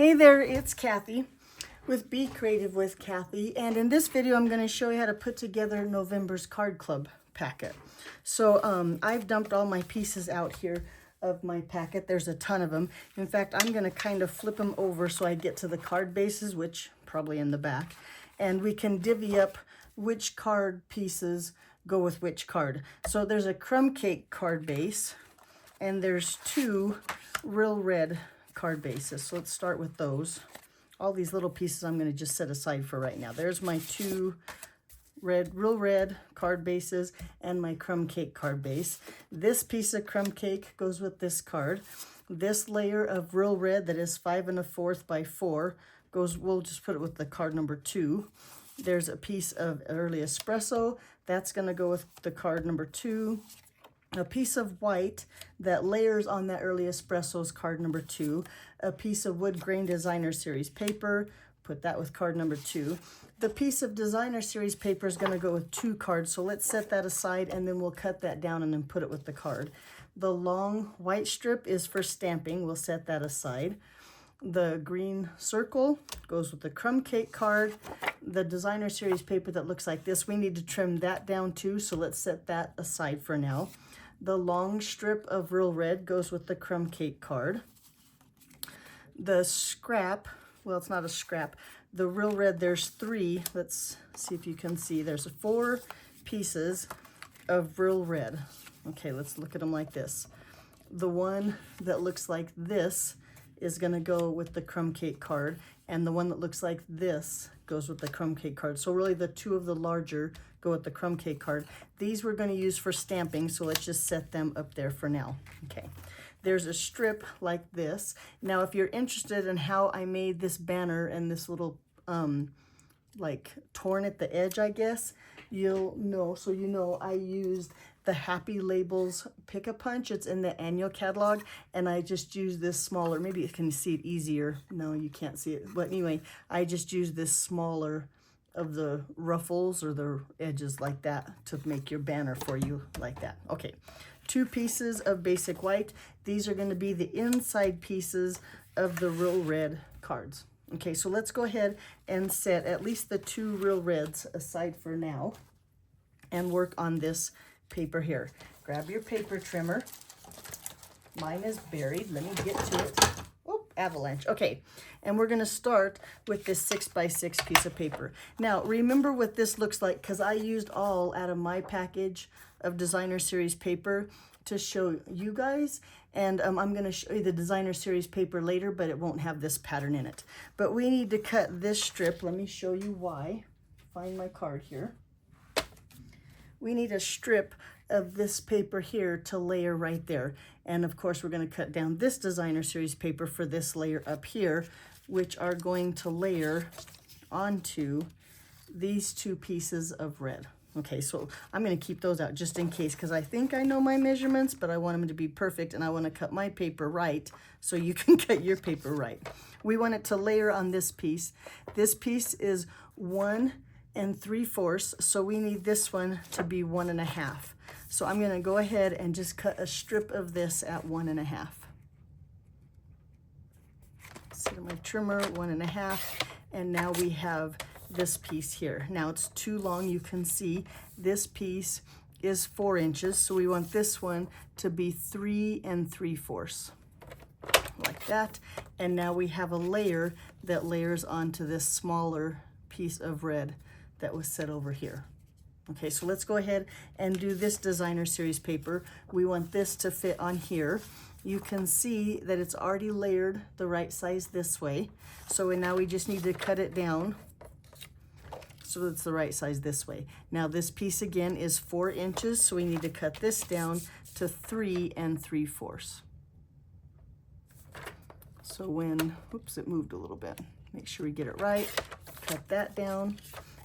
Hey there, it's Kathy with Be Creative with Kathy, and in this video I'm going to show you how to put together November's card club packet. So I've dumped all my pieces out here of my packet. There's a ton of them. In fact, I'm going to kind of flip them over so I get to the card bases, which probably in the back, and we can divvy up which card pieces go with which card. So there's a crumb cake card base, and there's two real red card bases. So let's start with those. All these little pieces I'm going to just set aside for right now. There's my two real red card bases and my crumb cake card base. This piece of crumb cake goes with this card. This layer of real red that is 5 1/4 by 4 goes, we'll just put it with the card number 2. There's a piece of early espresso that's going to go with the card number 2. A piece of white that layers on that early espresso's card number 2. A piece of wood grain designer series paper, put that with card number 2. The piece of designer series paper is going to go with 2 cards, so let's set that aside and then we'll cut that down and then put it with the card. The long white strip is for stamping, we'll set that aside. The green circle goes with the crumb cake card. The designer series paper that looks like this, we need to trim that down too, so let's set that aside for now. The long strip of real red goes with the crumb cake card. The scrap, well, it's not a scrap. The real red, there's 3. Let's see if you can see. There's 4 pieces of real red. Okay, let's look at them like this. The one that looks like this is going to go with the crumb cake card, and the one that looks like this goes with the crumb cake card. So really the 2 of the larger go with the crumb cake card. These we're going to use for stamping, so let's just set them up there for now. Okay, there's a strip like this. Now if you're interested in how I made this banner and this little like torn at the edge, I guess, you'll know. So you know I used the Happy Labels Pick-a-Punch. It's in the annual catalog, and I just used this smaller, maybe you can see it easier. No, you can't see it, but anyway, I just used this smaller of the ruffles or the edges like that to make your banner for you like that. Okay, 2 pieces of basic white. These are going to be the inside pieces of the real red cards. Okay, so let's go ahead and set at least the 2 real reds aside for now and work on this paper here. Grab your paper trimmer. Mine is buried. Let me get to it. Oh, avalanche. Okay, and we're going to start with this 6x6 piece of paper. Now, remember what this looks like, because I used all out of my package of designer series paper to show you guys, and I'm going to show you the designer series paper later, but it won't have this pattern in it. But we need to cut this strip. Let me show you why. Find my card here. We need a strip of this paper here to layer right there. And of course, we're going to cut down this designer series paper for this layer up here, which are going to layer onto these 2 pieces of red. Okay, so I'm going to keep those out just in case, because I think I know my measurements, but I want them to be perfect, and I want to cut my paper right so you can cut your paper right. We want it to layer on this piece. This piece is 1 3/4, so we need this one to be 1 1/2. So I'm going to go ahead and just cut a strip of this at 1 1/2. Set my trimmer 1 1/2, and now we have this piece here. Now it's too long, you can see this piece is 4 inches, so we want this one to be 3 3/4, like that. And now we have a layer that layers onto this smaller piece of red that was set over here. Okay, so let's go ahead and do this designer series paper. We want this to fit on here. You can see that it's already layered the right size this way. So now we just need to cut it down so it's the right size this way. Now this piece again is 4 inches, so we need to cut this down to 3 3/4. So when, oops, it moved a little bit. Make sure we get it right. Cut that down.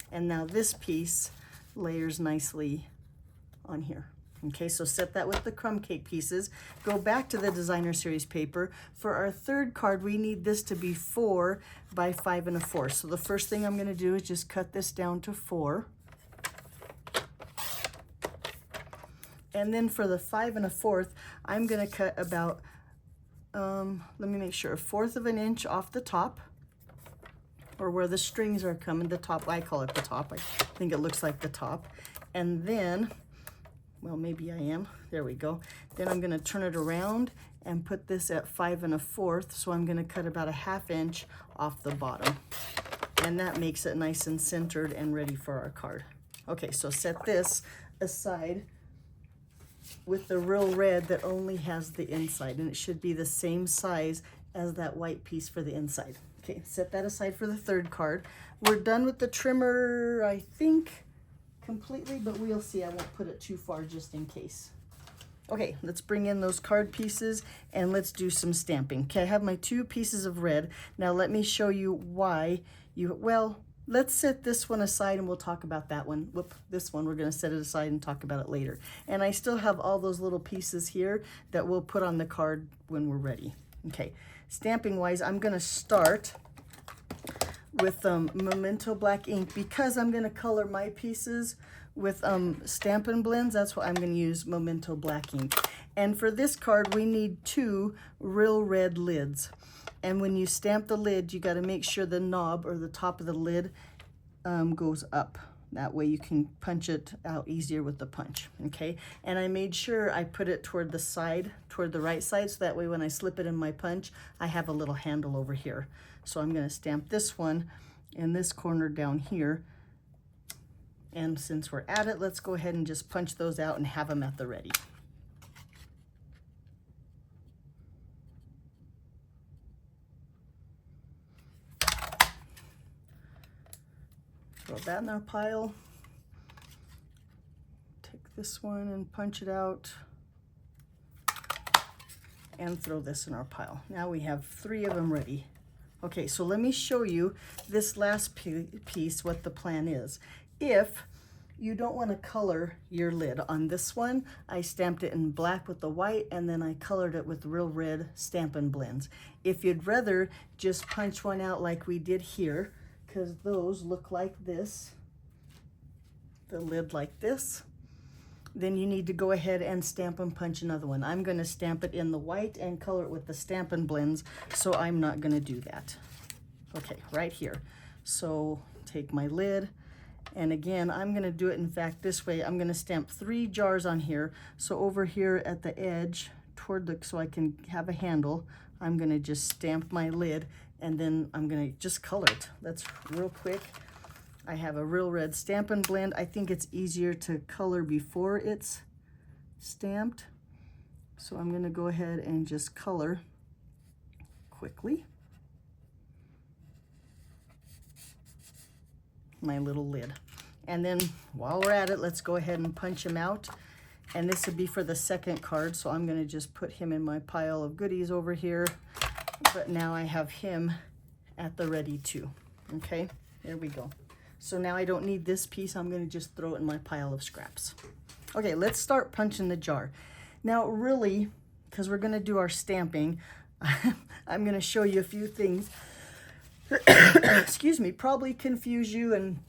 And now this piece layers nicely on here. Okay, so set that with the crumb cake pieces. Go back to the designer series paper. For our 3rd card, we need this to be 4 by 5 1/4. So the first thing I'm going to do is just cut this down to 4. And then for the 5 1/4, I'm going to cut about let me make sure, 1/4 of an inch off the top, or where the strings are coming, the top, I call it the top. I think it looks like the top. And then, well, maybe I am, there we go. Then I'm gonna turn it around and put this at 5 1/4, so I'm gonna cut about a 1/2 inch off the bottom. And that makes it nice and centered and ready for our card. Okay, so set this aside with the real red that only has the inside, and it should be the same size as that white piece for the inside. Okay, set that aside for the third card. We're done with the trimmer, I think, completely, but we'll see. I won't put it too far just in case. Okay, let's bring in those card pieces and let's do some stamping. Okay, I have my 2 pieces of red. Now let me show you why well, let's set this one aside and we'll talk about that one. Whoop, this one, we're gonna set it aside and talk about it later. And I still have all those little pieces here that we'll put on the card when we're ready. Okay, stamping wise, I'm gonna start with Memento black ink because I'm gonna color my pieces with Stampin' Blends. That's what I'm gonna use, Memento black ink. And for this card, we need 2 real red lids. And when you stamp the lid, you gotta make sure the knob or the top of the lid goes up. That way you can punch it out easier with the punch, okay? And I made sure I put it toward the side, toward the right side, so that way when I slip it in my punch, I have a little handle over here. So I'm gonna stamp this one in this corner down here. And since we're at it, let's go ahead and just punch those out and have them at the ready. Throw that in our pile. Take this one and punch it out. And throw this in our pile. Now we have 3 of them ready. Okay, so let me show you this last piece, what the plan is. If you don't want to color your lid on this one, I stamped it in black with the white and then I colored it with real red Stampin' Blends. If you'd rather just punch one out like we did here, because those look like this, the lid like this, then you need to go ahead and stamp and punch another one. I'm going to stamp it in the white and color it with the Stampin' Blends, so I'm not going to do that. Okay, right here. So take my lid, and again, I'm going to do it, in fact, this way. I'm going to stamp 3 jars on here. So over here at the edge, toward the, so I can have a handle, I'm going to just stamp my lid, and then I'm going to just color it. That's real quick. I have a real red Stampin' Blend. I think it's easier to color before it's stamped. So I'm going to go ahead and just color quickly my little lid. And then while we're at it, let's go ahead and punch him out. And this would be for the second card, so I'm going to just put him in my pile of goodies over here. But now I have him at the ready too. Okay, there we go. So now I don't need this piece. I'm going to just throw it in my pile of scraps. Okay, let's start punching the jar. Now really, because we're going to do our stamping, I'm going to show you a few things. Excuse me, probably confuse you and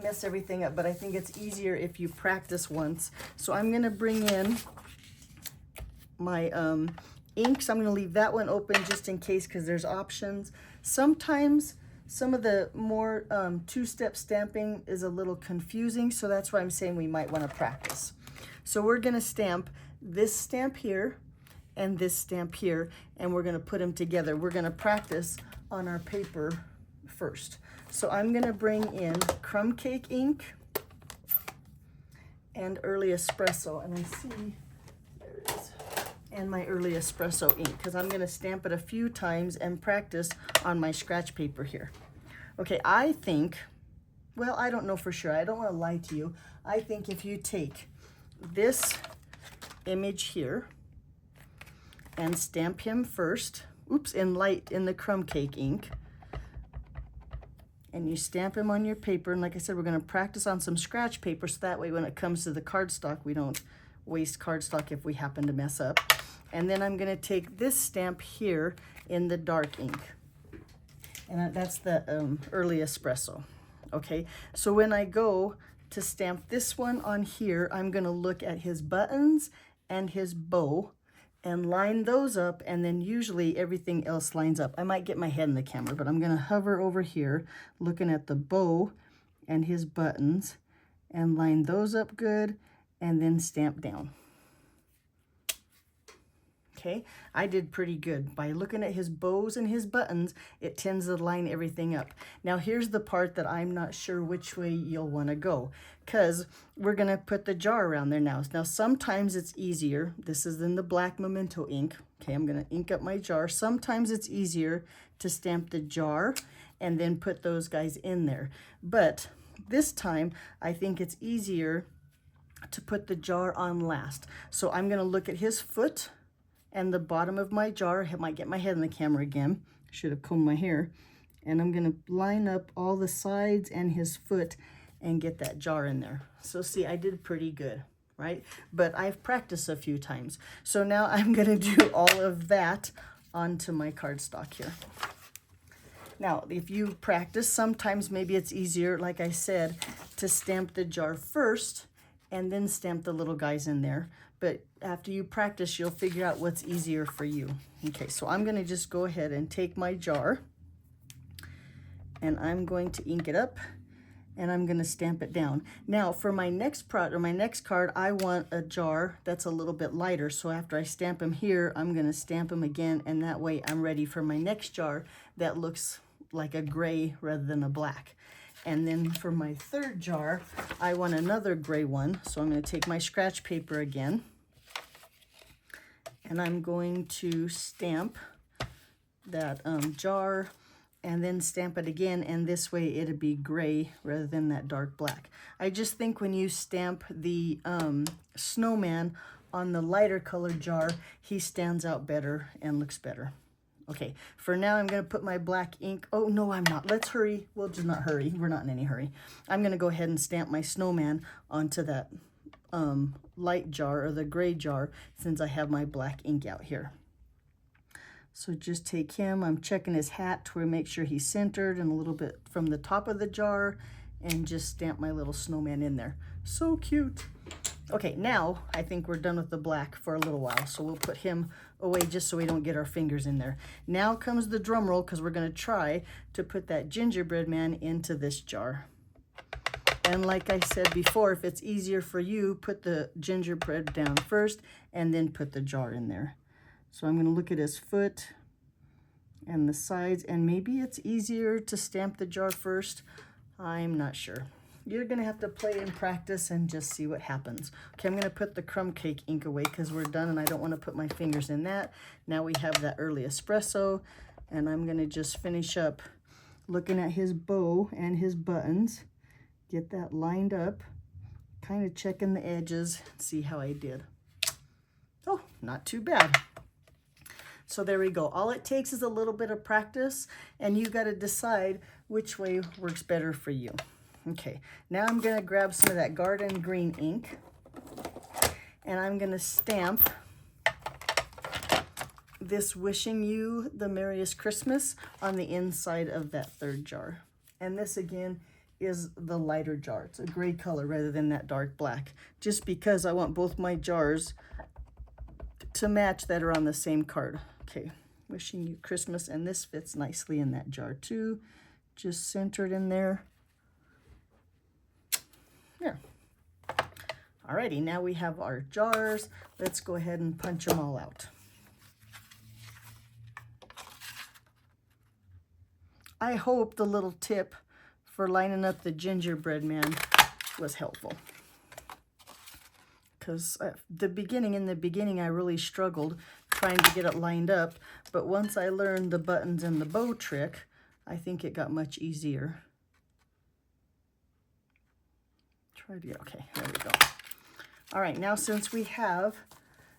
mess everything up, but I think it's easier if you practice once. So I'm going to bring in my inks. I'm going to leave that one open just in case, because there's options. Sometimes some of the more two-step stamping is a little confusing, so that's why I'm saying we might want to practice. So we're going to stamp this stamp here and this stamp here, and we're going to put them together. We're going to practice on our paper first. So I'm going to bring in crumb cake ink and early espresso, and I see, there it is, and my early espresso ink, because I'm going to stamp it a few times and practice on my scratch paper here. Okay, I think, well, I don't know for sure. I don't want to lie to you. I think if you take this image here and stamp him first, oops, in the crumb cake ink, and you stamp him on your paper, and like I said, we're going to practice on some scratch paper, so that way when it comes to the cardstock, we don't waste cardstock if we happen to mess up. And then I'm going to take this stamp here in the dark ink, and that's the early espresso. Okay, so when I go to stamp this one on here, I'm going to look at his buttons and his bow, and line those up, and then usually everything else lines up. I might get my head in the camera, but I'm gonna hover over here looking at the bow and his buttons and line those up good and then stamp down. Okay, I did pretty good. By looking at his bows and his buttons, it tends to line everything up. Now here's the part that I'm not sure which way you'll want to go, because we're going to put the jar around there now. Now sometimes it's easier. This is in the black Memento ink. Okay, I'm going to ink up my jar. Sometimes it's easier to stamp the jar and then put those guys in there. But this time, I think it's easier to put the jar on last. So I'm going to look at his foot and the bottom of my jar. I might get my head in the camera again. Should have combed my hair. And I'm gonna line up all the sides and his foot and get that jar in there. So see, I did pretty good, right? But I've practiced a few times. So now I'm gonna do all of that onto my cardstock here. Now, if you practice, sometimes maybe it's easier, like I said, to stamp the jar first and then stamp the little guys in there. But after you practice, you'll figure out what's easier for you. Okay, so I'm gonna just go ahead and take my jar and I'm going to ink it up and I'm gonna stamp it down. Now for my next card, I want a jar that's a little bit lighter. So after I stamp him here, I'm gonna stamp him again, and that way I'm ready for my next jar that looks like a gray rather than a black. And then for my third jar, I want another gray one. So I'm going to take my scratch paper again, and I'm going to stamp that jar and then stamp it again. And this way it'll be gray rather than that dark black. I just think when you stamp the snowman on the lighter colored jar, he stands out better and looks better. Okay, for now I'm going to put my black ink. Oh, no, I'm not. Let's hurry. We'll just not hurry. We're not in any hurry. I'm going to go ahead and stamp my snowman onto that light jar, or the gray jar, since I have my black ink out here. So just take him. I'm checking his hat to make sure he's centered and a little bit from the top of the jar, and just stamp my little snowman in there. So cute. Okay, now I think we're done with the black for a little while, so we'll put him away just so we don't get our fingers in there. Now comes the drum roll, because we're going to try to put that gingerbread man into this jar. And like I said before, if it's easier for you, put the gingerbread down first and then put the jar in there. So I'm going to look at his foot and the sides, and maybe it's easier to stamp the jar first. I'm not sure. You're going to have to play and practice and just see what happens. Okay, I'm going to put the crumb cake ink away because we're done, and I don't want to put my fingers in that. Now we have that early espresso, and I'm going to just finish up looking at his bow and his buttons. Get that lined up, kind of checking the edges, see how I did. Oh, not too bad. So there we go. All it takes is a little bit of practice, and you got to decide which way works better for you. Okay, now I'm going to grab some of that garden green ink, and I'm going to stamp this wishing you the merriest Christmas on the inside of that third jar. And this again is the lighter jar. It's a gray color rather than that dark black, just because I want both my jars to match that are on the same card. Okay, wishing you Christmas, and this fits nicely in that jar too. Just center it in there. There. Alrighty, now we have our jars. Let's go ahead and punch them all out. I hope the little tip for lining up the gingerbread man was helpful. Because in the beginning, I really struggled trying to get it lined up. But once I learned the buttons and the bow trick, I think it got much easier. Okay, there we go. All right, now since we have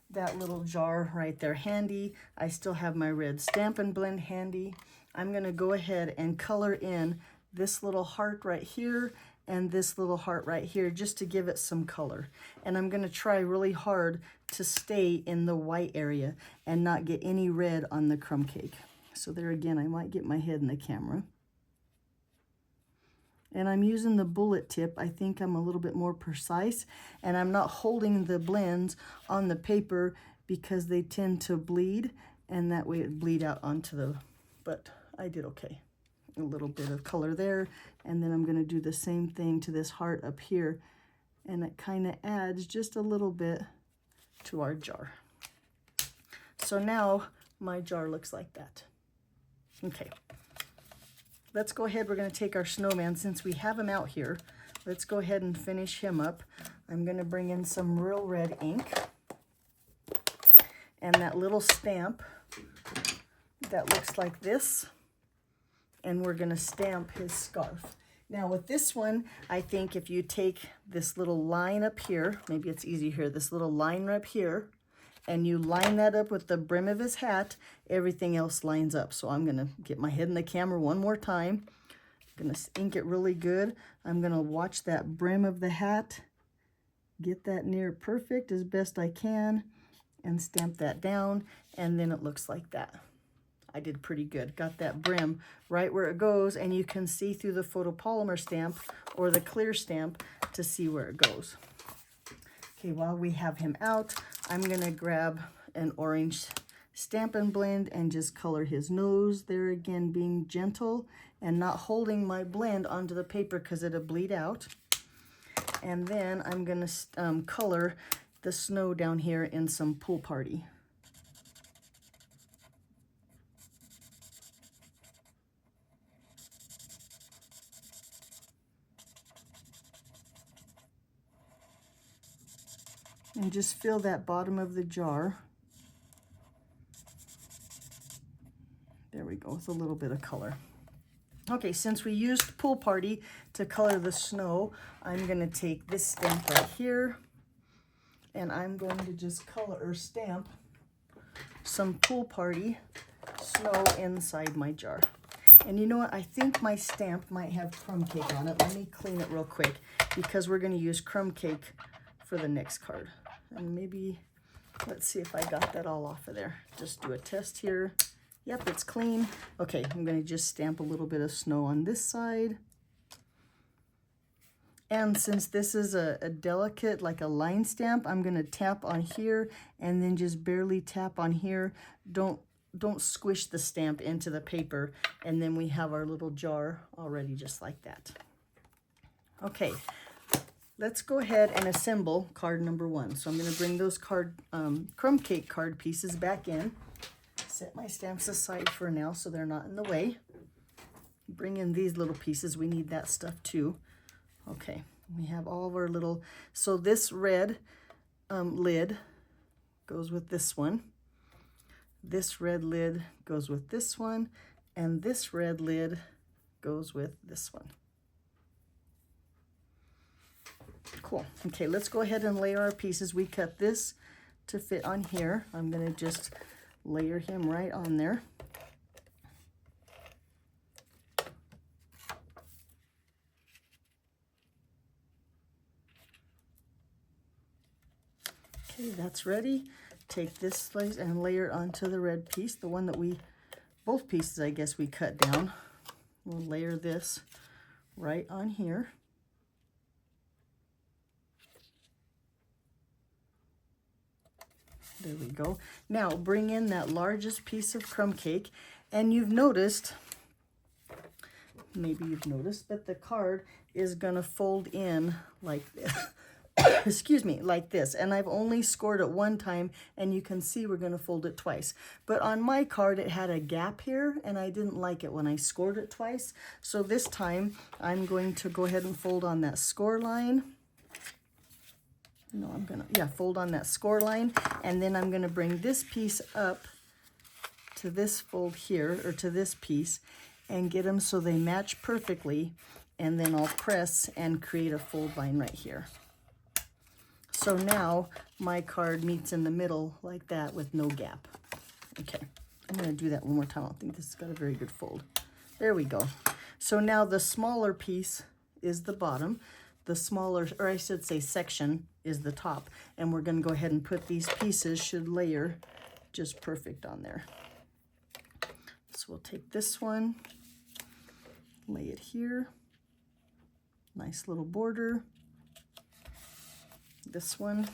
that little jar right there handy, I still have my red Stampin' Blend handy. I'm going to go ahead and color in this little heart right here and this little heart right here, just to give it some color. And I'm going to try really hard to stay in the white area and not get any red on the crumb cake. So there again, I might get my head in the camera. And I'm using the bullet tip. I think I'm a little bit more precise, and I'm not holding the blends on the paper because they tend to bleed, and that way it bleed out onto the, but I did okay. A little bit of color there, and then I'm going to do the same thing to this heart up here, and it kind of adds just a little bit to our jar. So now my jar looks like that. Okay, let's go ahead. We're going to take our snowman, since we have him out here. Let's go ahead and finish him up. I'm going to bring in some real red ink and that little stamp that looks like this, and we're going to stamp his scarf. Now with this one, I think if you take this little line up here, maybe it's easy here, this little line up here, and you line that up with the brim of his hat, everything else lines up. So I'm going to get my head in the camera one more time. I'm going to ink it really good. I'm going to watch that brim of the hat, get that near perfect as best I can, and stamp that down, and then it looks like that. I did pretty good. Got that brim right where it goes, and you can see through the photopolymer stamp or the clear stamp to see where it goes. Okay, while we have him out, I'm gonna grab an orange Stampin' Blend and just color his nose there, again being gentle and not holding my blend onto the paper because it'll bleed out. And then I'm gonna color the snow down here in some Pool Party. And just fill that bottom of the jar. There we go, with a little bit of color. Okay, since we used Pool Party to color the snow, I'm gonna take this stamp right here, and I'm going to just color or stamp some Pool Party snow inside my jar. And you know what, I think my stamp might have crumb cake on it. Let me clean it real quick, because we're gonna use crumb cake for the next card. And maybe, let's see if I got that all off of there. Just do a test here. Yep, it's clean. Okay, I'm gonna just stamp a little bit of snow on this side. And since this is a delicate, like a line stamp, I'm gonna tap on here and then just barely tap on here. Don't squish the stamp into the paper, and then we have our little jar already just like that. Okay. Let's go ahead and assemble card number 1. So I'm going to bring those crumb cake card pieces back in. Set my stamps aside for now so they're not in the way. Bring in these little pieces. We need that stuff too. Okay, we have all of our little, so this red lid goes with this one. This red lid goes with this one. And this red lid goes with this one. Cool. Okay, let's go ahead and layer our pieces. We cut this to fit on here. I'm going to just layer him right on there. Okay, that's ready. Take this slice and layer it onto the red piece, the one that both pieces I guess we cut down. We'll layer this right on here. There we go. Now bring in that largest piece of crumb cake, and you've noticed, maybe you've noticed, but the card is gonna fold in like this. Excuse me, like this. And I've only scored it one time, and you can see we're gonna fold it twice. But on my card, it had a gap here, and I didn't like it when I scored it twice. So this time, I'm going to go ahead and fold on that score line. No, I'm gonna, fold on that score line, and then I'm gonna bring this piece up to this fold here, or to this piece, and get them so they match perfectly, and then I'll press and create a fold line right here. So now my card meets in the middle like that with no gap. Okay, I'm gonna do that one more time. I don't think this has got a very good fold. There we go. So now the smaller piece is the bottom. The smaller, or I should say section, is the top. And we're gonna go ahead and put these pieces, should layer just perfect on there. So we'll take this one, lay it here. Nice little border. This one.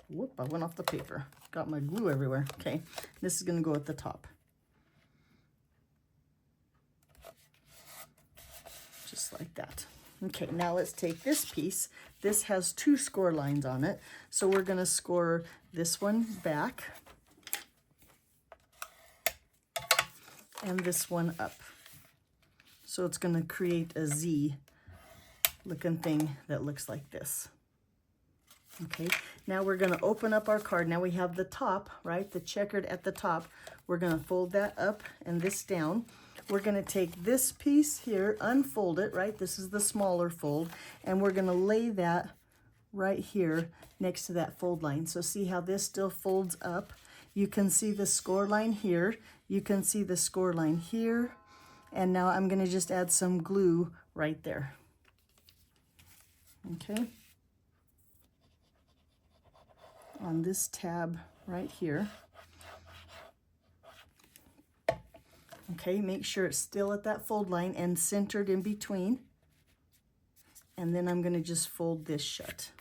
Whoop, I went off the paper. Got my glue everywhere. Okay, this is gonna go at the top. Just like that. Okay, now let's take this piece. This has 2 score lines on it. So we're gonna score this one back and this one up. So it's gonna create a Z looking thing that looks like this. Okay, now we're gonna open up our card. Now we have the top, right? The checkered at the top. We're gonna fold that up and this down. We're gonna take this piece here, unfold it, right? This is the smaller fold, and we're gonna lay that right here next to that fold line. So see how this still folds up? You can see the score line here. You can see the score line here. And now I'm gonna just add some glue right there. Okay. On this tab right here. Okay, make sure it's still at that fold line and centered in between. And then I'm gonna just fold this shut.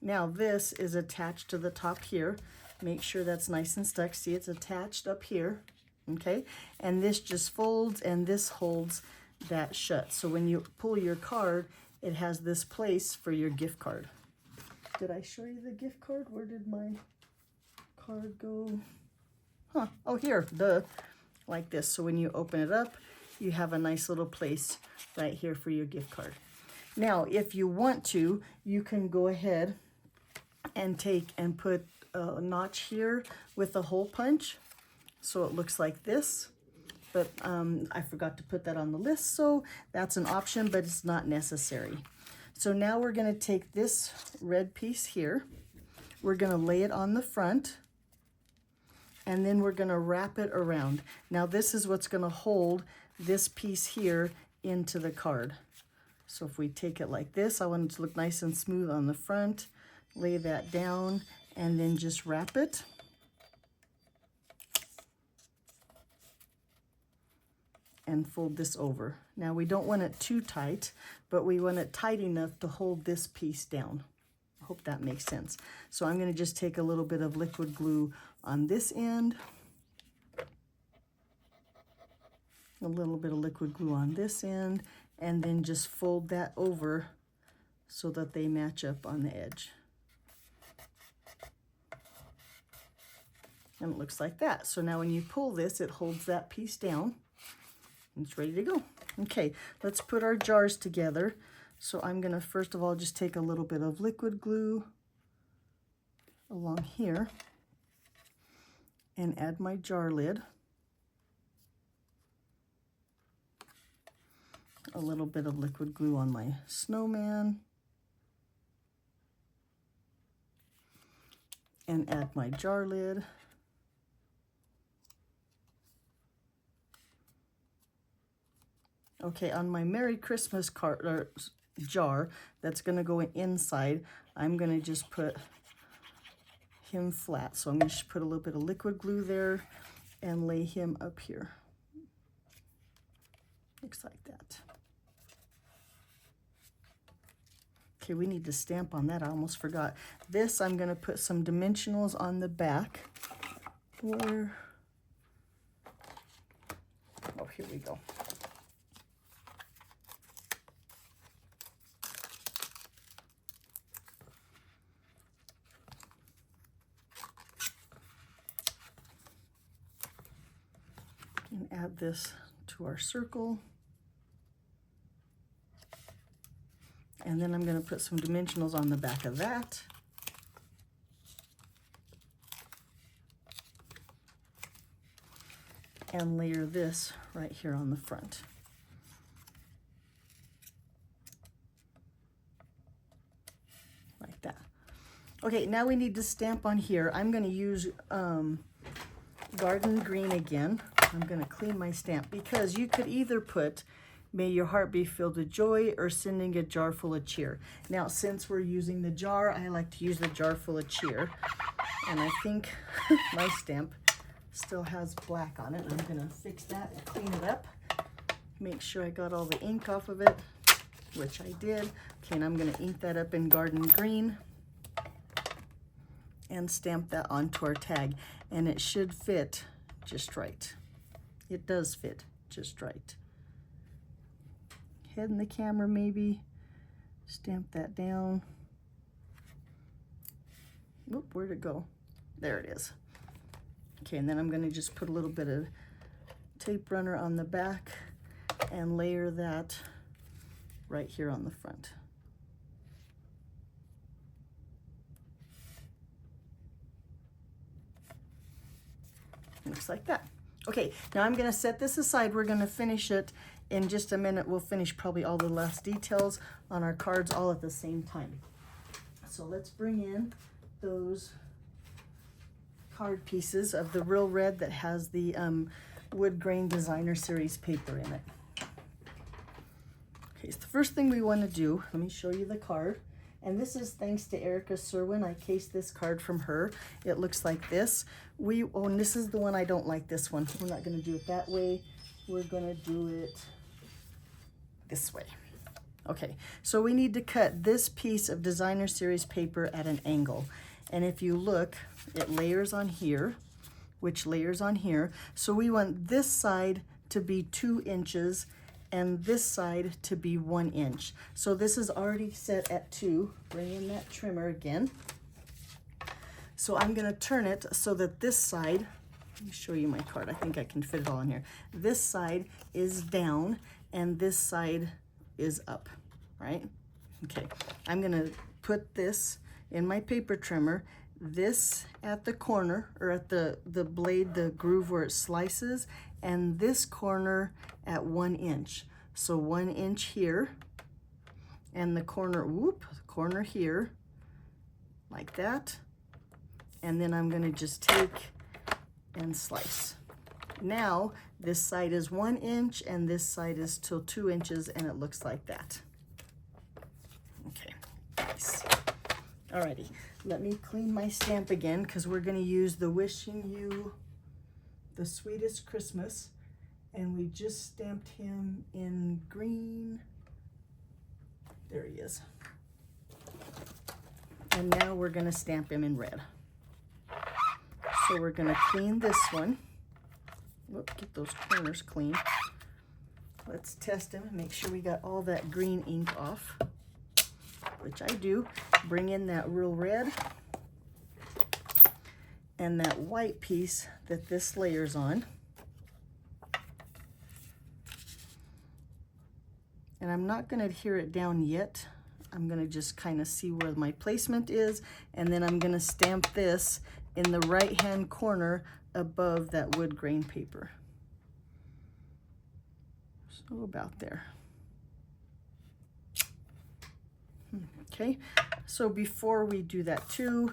Now this is attached to the top here. Make sure that's nice and stuck. See, it's attached up here, okay? And this just folds and this holds that shut. So when you pull your card, it has this place for your gift card. Did I show you the gift card? Where did my card go? Huh, oh here, like this. So when you open it up, you have a nice little place right here for your gift card. Now, if you want to, you can go ahead and take and put a notch here with a hole punch. So it looks like this, but I forgot to put that on the list. So that's an option, but it's not necessary. So now we're gonna take this red piece here. We're gonna lay it on the front, and then we're gonna wrap it around. Now this is what's gonna hold this piece here into the card. So if we take it like this, I want it to look nice and smooth on the front, lay that down, and then just wrap it. And fold this over. Now we don't want it too tight, but we want it tight enough to hold this piece down. I hope that makes sense. So I'm gonna just take a little bit of liquid glue on this end, a little bit of liquid glue on this end, and then just fold that over so that they match up on the edge. And it looks like that. So now when you pull this, it holds that piece down. It's ready to go. Okay, let's put our jars together. So I'm gonna first of all just take a little bit of liquid glue along here and add my jar lid. A little bit of liquid glue on my snowman. And add my jar lid. Okay, on my Merry Christmas card or jar that's gonna go inside, I'm gonna just put him flat. So I'm gonna just put a little bit of liquid glue there and lay him up here. Looks like that. Okay, we need to stamp on that. I almost forgot. This, I'm gonna put some dimensionals on the back. Where? Oh, here we go. And add this to our circle. And then I'm going to put some dimensionals on the back of that. And layer this right here on the front. Like that. Okay, now we need to stamp on here. I'm going to use Garden Green again. I'm going to clean my stamp because you could either put "May your heart be filled with joy" or "Sending a jar full of cheer." Now, since we're using the jar, I like to use the jar full of cheer. And I think my stamp still has black on it. I'm going to fix that and clean it up. Make sure I got all the ink off of it. which I did. Okay, and I'm gonna ink that up in garden green and stamp that onto our tag, and it should fit just right. It does fit just right. Head in the camera maybe, stamp that down. Whoop, where'd it go? There it is. Okay, and then I'm gonna just put a little bit of tape runner on the back and layer that right here on the front. Looks like that. Okay, now I'm gonna set this aside. We're gonna finish it in just a minute. We'll finish probably all the last details on our cards all at the same time. So let's bring in those card pieces of the Real Red that has the wood grain designer series paper in it. Okay, so the first thing we want to do, let me show you the card. And this is thanks to Erica Cerwin. I cased this card from her. It looks like this. And this is the one I don't like, this one. We're not going to do it that way. We're going to do it this way. Okay, so we need to cut this piece of designer series paper at an angle. And if you look, it layers on here, which layers on here. So we want this side to be 2 inches and this side to be 1 inch. So this is already set at 2. Bring in that trimmer again. So I'm gonna turn it so that this side, let me show you my card. I think I can fit it all in here. This side is down and this side is up, right? Okay, I'm gonna put this in my paper trimmer, this at the corner, or at the blade, the groove where it slices, and this corner at 1 inch. So 1 inch here, and the corner, corner here, like that. And then I'm gonna just take and slice. Now, this side is 1 inch, and this side is till 2 inches, and it looks like that. Okay, nice. Alrighty, let me clean my stamp again, because we're gonna use the Wishing You the Sweetest Christmas, and we just stamped him in green. There he is. And now we're gonna stamp him in red. So we're gonna clean this one. Whoop, get those corners clean. Let's test him and make sure we got all that green ink off, which I do. Bring in that Real Red and that white piece that this layers on. And I'm not gonna adhere it down yet. I'm gonna just kind of see where my placement is, and then I'm gonna stamp this in the right-hand corner above that wood grain paper. So about there. Okay, so before we do that too,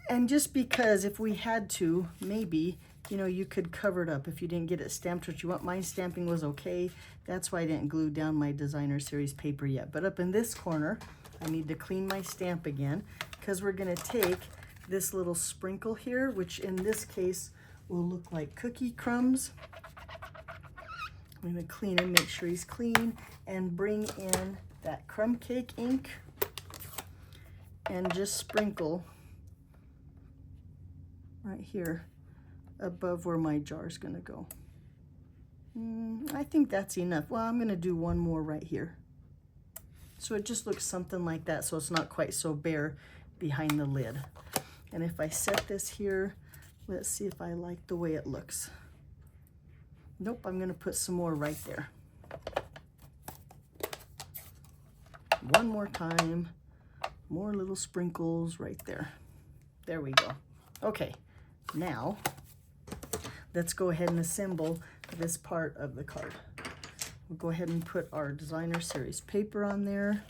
and just because if we had to, maybe, you know, you could cover it up if you didn't get it stamped what you want. My stamping was okay. That's why I didn't glue down my designer series paper yet. But up in this corner, I need to clean my stamp again, because we're gonna take this little sprinkle here, which in this case will look like cookie crumbs. I'm gonna clean him, make sure he's clean, and bring in that crumb cake ink and just sprinkle right here above where my jar is gonna go. I think that's enough. Well, I'm gonna do one more right here. So it just looks something like that, so it's not quite so bare behind the lid. And if I set this here, let's see if I like the way it looks. Nope, I'm gonna put some more right there. One more time, more little sprinkles right there. There we go. Okay, now let's go ahead and assemble this part of the card. We'll go ahead and put our designer series paper on there.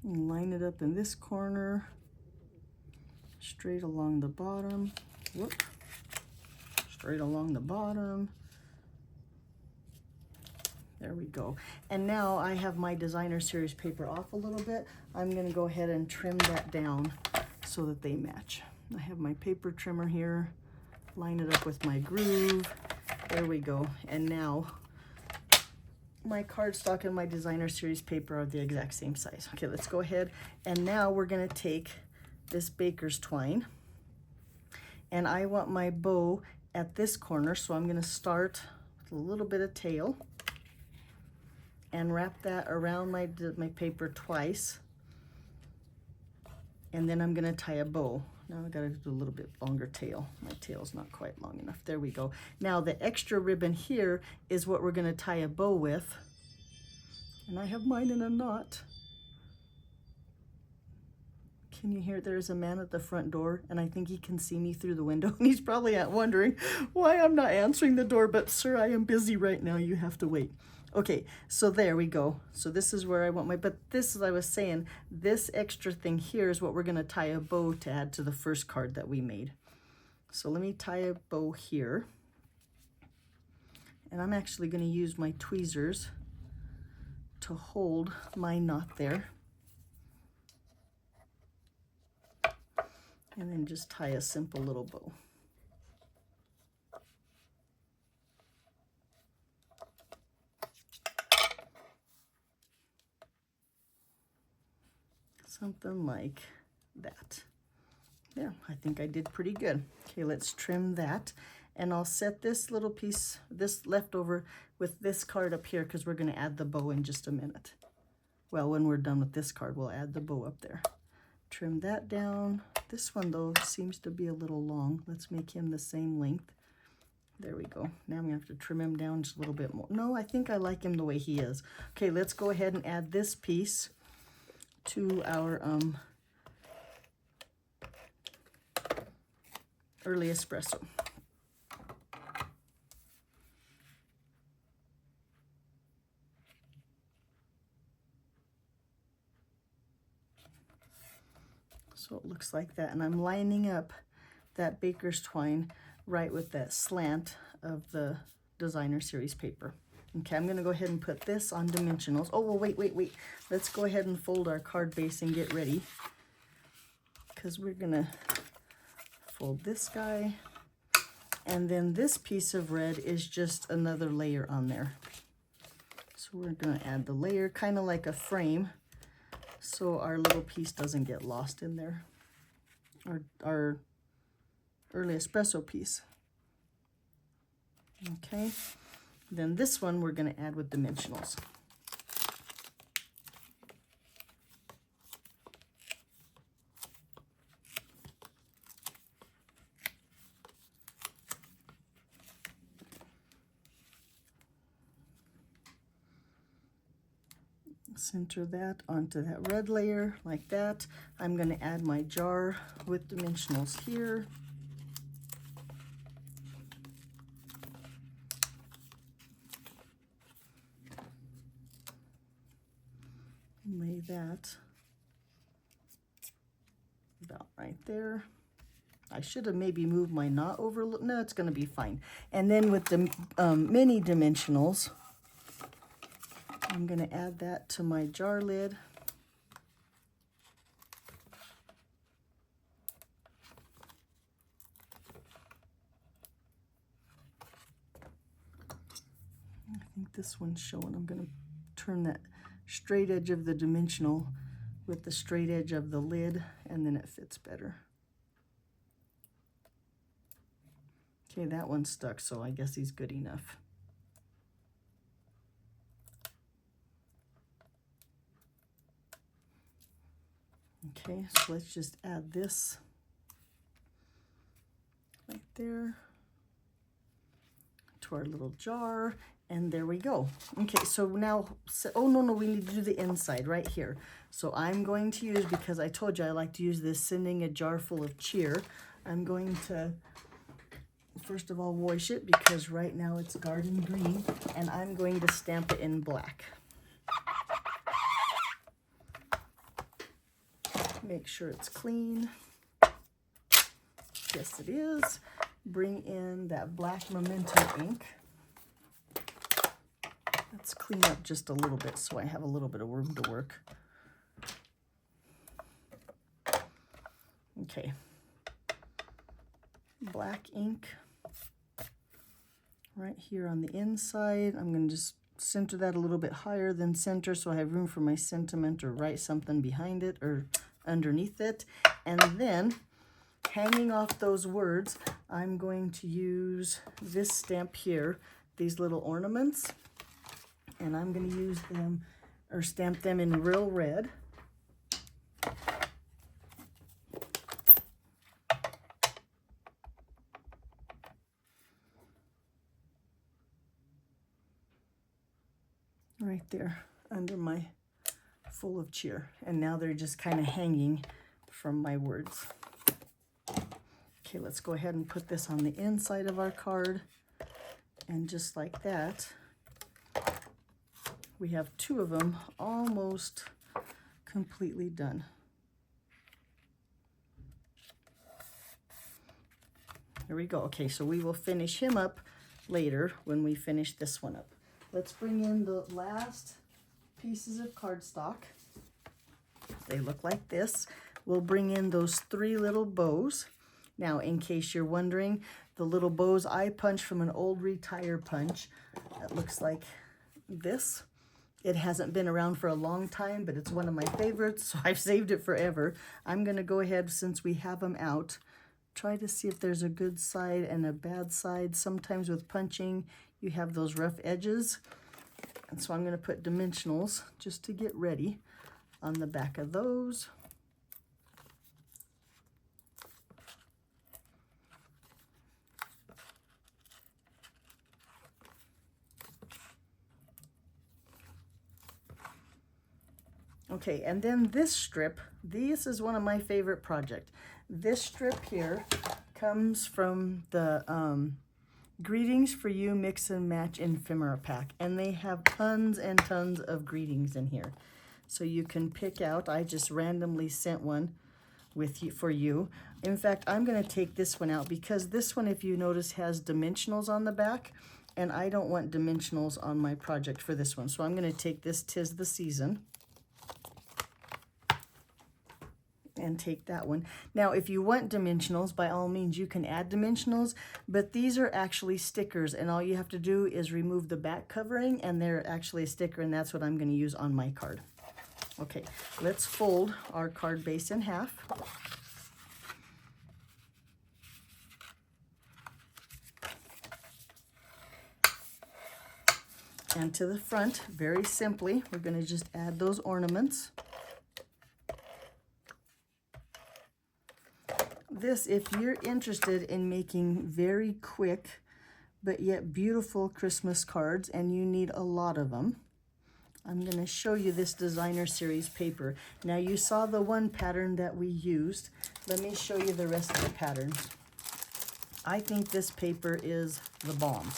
And line it up in this corner, straight along the bottom. Whoop. Straight along the bottom. There we go. And now I have my designer series paper off a little bit. I'm gonna go ahead and trim that down so that they match. I have my paper trimmer here, line it up with my groove. There we go. And now my cardstock and my designer series paper are the exact same size. Okay, let's go ahead. And now we're gonna take this baker's twine, and I want my bow at this corner, so I'm gonna start with a little bit of tail and wrap that around my paper twice. And then I'm gonna tie a bow. Now I gotta do a little bit longer tail. My tail's not quite long enough. There we go. Now the extra ribbon here is what we're gonna tie a bow with. And I have mine in a knot. Can you hear? There's a man at the front door, and I think he can see me through the window, and he's probably wondering why I'm not answering the door, but sir, I am busy right now. You have to wait. Okay, so there we go. So this is where I want my, but this, as I was saying, this extra thing here is what we're gonna tie a bow to add to the first card that we made. So let me tie a bow here. And I'm actually gonna use my tweezers to hold my knot there. And then just tie a simple little bow. Something like that. Yeah, I think I did pretty good. Okay, let's trim that. And I'll set this little piece, this leftover, with this card up here, because we're going to add the bow in just a minute. Well, when we're done with this card, we'll add the bow up there. Trim that down. This one, though, seems to be a little long. Let's make him the same length. There we go. Now I'm going to have to trim him down just a little bit more. No, I think I like him the way he is. Okay, let's go ahead and add this piece to our early espresso. So it looks like that, and I'm lining up that baker's twine right with that slant of the designer series paper. Okay, I'm gonna go ahead and put this on dimensionals. Oh, well, wait. Let's go ahead and fold our card base and get ready, because we're gonna fold this guy, and then this piece of red is just another layer on there. So we're gonna add the layer, kind of like a frame, so our little piece doesn't get lost in there, our early espresso piece. Okay, then this one we're going to add with dimensionals. Center that onto that red layer like that. I'm going to add my jar with dimensionals here. Lay that about right there. I should have maybe moved my knot over. No, it's going to be fine. And then with the mini dimensionals, I'm going to add that to my jar lid. I think this one's showing. I'm going to turn that straight edge of the dimensional with the straight edge of the lid, and then it fits better. Okay, that one's stuck, so I guess he's good enough. Okay, so let's just add this right there to our little jar, and there we go. Okay, so now, oh no, we need to do the inside right here. So I'm going to use, because I told you I like to use this Sending a Jar Full of Cheer, I'm going to first of all wash it, because right now it's garden green, and I'm going to stamp it in black. Make sure it's clean. Yes, it is. Bring in that black Memento ink. Let's clean up just a little bit so I have a little bit of room to work. Okay. black ink right here on the inside. I'm going to just center that a little bit higher than center so I have room for my sentiment or write something behind it or underneath it. And then hanging off those words, I'm going to use this stamp here, these little ornaments, and I'm going to use them or stamp them in real red. Right there under my full of cheer. And now they're just kind of hanging from my words. Okay, let's go ahead and put this on the inside of our card. And just like that, we have 2 of them almost completely done. Here we go. Okay, so we will finish him up later when we finish this one up. Let's bring in the last pieces of cardstock. They look like this. We'll bring in those 3 little bows. Now, in case you're wondering, the little bows I punched from an old retire punch. That looks like this. It hasn't been around for a long time, but it's one of my favorites, so I've saved it forever. I'm going to go ahead, since we have them out, try to see if there's a good side and a bad side. Sometimes with punching, you have those rough edges. And so I'm going to put dimensionals just to get ready on the back of those. Okay, and then this strip, this is one of my favorite projects. This strip here comes from the Greetings for You Mix and Match Ephemera Pack, and they have tons and tons of greetings in here. So you can pick out, I just randomly sent one with you for you. In fact, I'm going to take this one out because this one, if you notice, has dimensionals on the back, and I don't want dimensionals on my project for this one. So I'm going to take this 'Tis the Season and take that one. Now, if you want dimensionals, by all means, you can add dimensionals, but these are actually stickers, and all you have to do is remove the back covering, and they're actually a sticker, and that's what I'm going to use on my card. Okay, let's fold our card base in half. And to the front, very simply, we're going to just add those ornaments. This, if you're interested in making very quick but yet beautiful Christmas cards and you need a lot of them, I'm going to show you this designer series paper. Now, you saw the one pattern that we used. Let me show you the rest of the pattern. I think this paper is the bomb.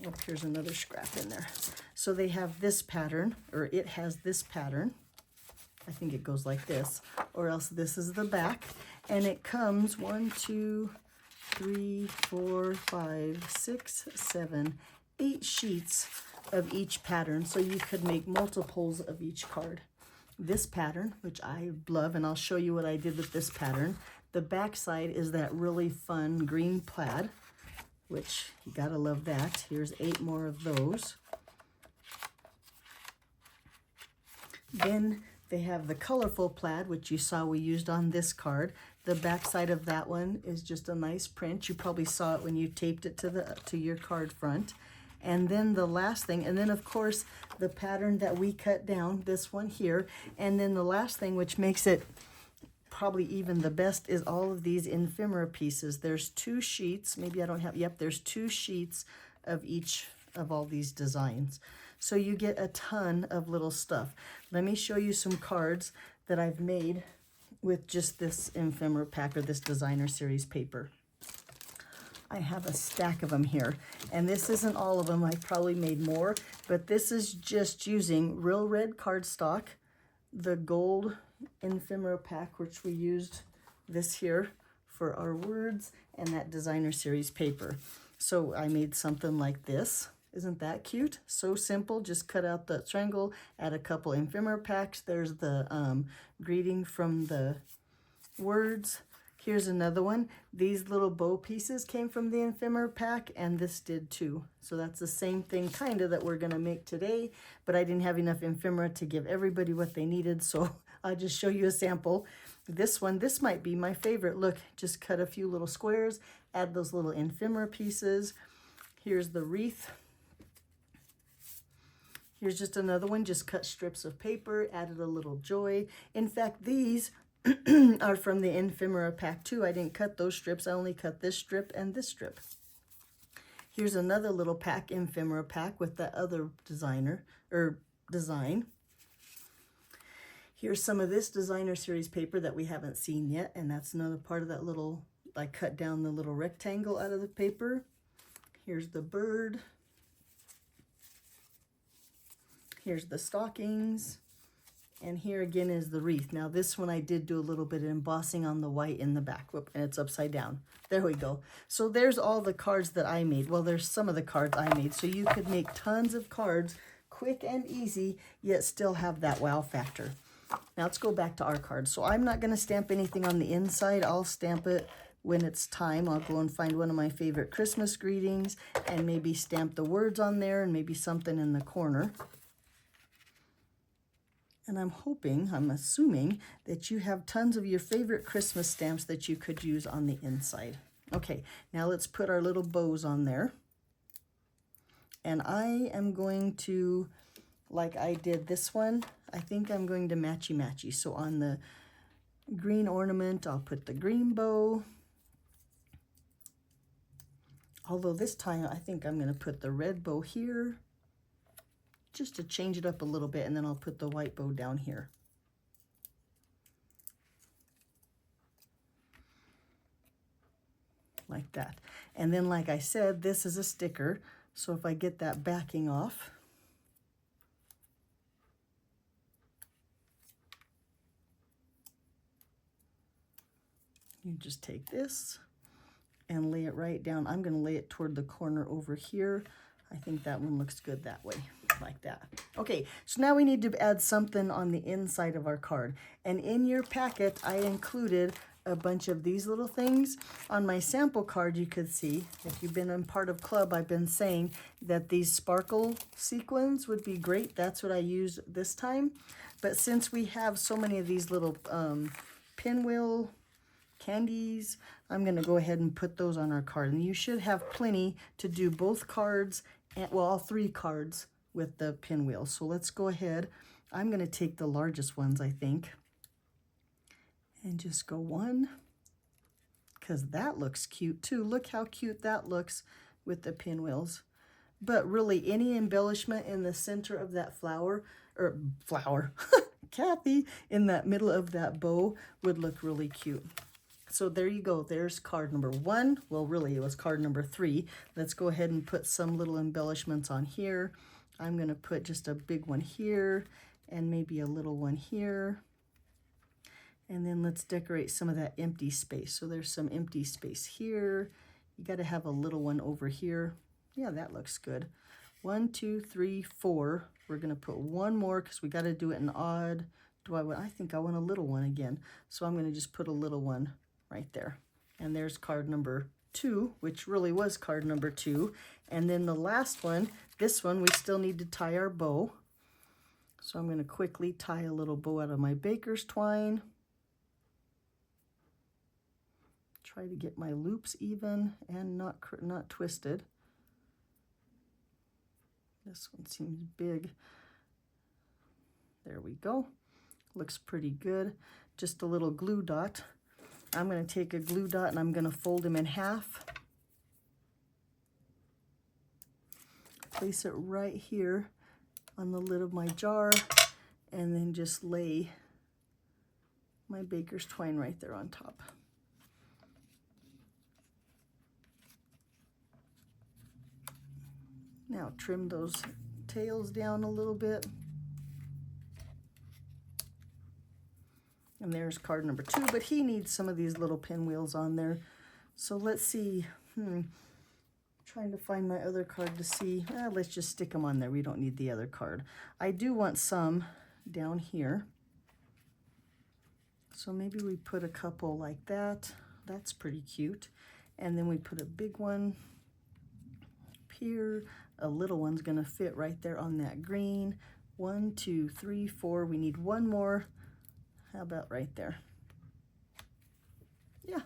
Oh, here's another scrap in there. So they have this pattern, or it has this pattern. I think it goes like this, or else this is the back. And it comes 1, 2, 3, 4, 5, 6, 7, 8 sheets of each pattern. So you could make multiples of each card. This pattern, which I love, and I'll show you what I did with this pattern. The back side is that really fun green plaid, which you gotta love that. Here's 8 more of those. Then they have the colorful plaid, which you saw we used on this card. The back side of that one is just a nice print. You probably saw it when you taped it to your card front. And then the last thing, and then of course the pattern that we cut down, this one here. And then the last thing, which makes it probably even the best, is all of these ephemera pieces. There's 2 sheets, maybe I don't have, yep, there's 2 sheets of each of all these designs. So you get a ton of little stuff. Let me show you some cards that I've made with just this ephemera pack, or this designer series paper. I have a stack of them here, and this isn't all of them. I probably made more, but this is just using real red cardstock, the gold ephemera pack, which we used this here for our words, and that designer series paper. So I made something like this. Isn't that cute? So simple. Just cut out the triangle, add a couple ephemera packs. There's the greeting from the words. Here's another one. These little bow pieces came from the ephemera pack, and this did too. So that's the same thing kind of that we're gonna make today, but I didn't have enough ephemera to give everybody what they needed, so I'll just show you a sample. This one, this might be my favorite. Look, just cut a few little squares, add those little ephemera pieces. Here's the wreath. Here's just another one, just cut strips of paper, added a little joy. In fact, these are from the ephemera pack too. I didn't cut those strips, I only cut this strip and this strip. Here's another little pack, ephemera pack with that other design. Here's some of this designer series paper that we haven't seen yet, and that's another part of that little, I cut down the little rectangle out of the paper. Here's the bird. Here's the stockings. And here again is the wreath. Now this one I did do a little bit of embossing on the white in the back. Whoop, and it's upside down. There we go. So there's all the cards that I made. Well, there's some of the cards I made. So you could make tons of cards, quick and easy, yet still have that wow factor. Now let's go back to our cards. So I'm not going to stamp anything on the inside. I'll stamp it when it's time. I'll go and find one of my favorite Christmas greetings and maybe stamp the words on there and maybe something in the corner. And I'm assuming that you have tons of your favorite Christmas stamps that you could use on the inside. Okay, now let's put our little bows on there. And I am going to, like I did this one, I think I'm going to matchy-matchy. So on the green ornament, I'll put the green bow. Although this time, I think I'm going to put the red bow here, just to change it up a little bit, and then I'll put the white bow down here. Like that. And then, like I said, this is a sticker, so if I get that backing off, you just take this and lay it right down. I'm going to lay it toward the corner over here. I think that one looks good that way, like that. Okay, so now we need to add something on the inside of our card. And in your packet, I included a bunch of these little things. On my sample card, you could see, if you've been in part of club, I've been saying that these sparkle sequins would be great. That's what I used this time. But since we have so many of these little pinwheel candies, I'm going to go ahead and put those on our card. And you should have plenty to do both cards, and well, all three cards with the pinwheel. So let's go ahead. I'm going to take the largest ones, I think, and just go one, because that looks cute too. Look how cute that looks with the pinwheels. But really, any embellishment in the center of that flower, Kathy, in that middle of that bow would look really cute. So there you go. There's card number 1. Well, really, it was card number 3. Let's go ahead and put some little embellishments on here. I'm going to put just a big one here and maybe a little one here. And then let's decorate some of that empty space. So there's some empty space here. You got to have a little one over here. Yeah, that looks good. 1, 2, 3, 4. We're going to put one more because we got to do it in odd. I think I want a little one again. So I'm going to just put a little one right there. And there's card number 2, which really was card number 2. And then the last one, this one, we still need to tie our bow. So I'm going to quickly tie a little bow out of my baker's twine. Try to get my loops even and not twisted. This one seems big. There we go. Looks pretty good. Just a little glue dot. I'm going to take a glue dot and I'm going to fold them in half. Place it right here on the lid of my jar and then just lay my baker's twine right there on top. Now trim those tails down a little bit. And there's card number 2, but he needs some of these little pinwheels on there. So let's see. Trying to find my other card to see. Let's just stick them on there. We don't need the other card. I do want some down here. So maybe we put a couple like that. That's pretty cute. And then we put a big one up here. A little one's gonna fit right there on that green. 1, 2, 3, 4. We need one more. How about right there? Yeah,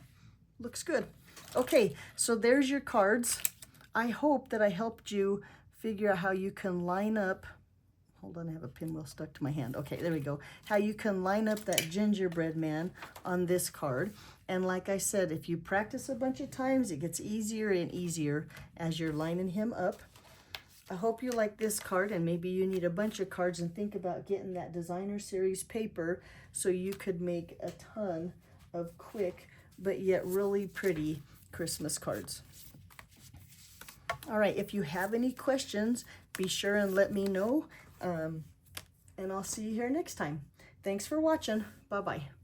looks good. Okay, so there's your cards. I hope that I helped you figure out how you can line up. Hold on, I have a pinwheel stuck to my hand. Okay, there we go. How you can line up that gingerbread man on this card. And like I said, if you practice a bunch of times, it gets easier and easier as you're lining him up. I hope you like this card, and maybe you need a bunch of cards, and think about getting that designer series paper so you could make a ton of quick but yet really pretty Christmas cards. All right, if you have any questions, be sure and let me know. And I'll see you here next time. Thanks for watching. Bye-bye.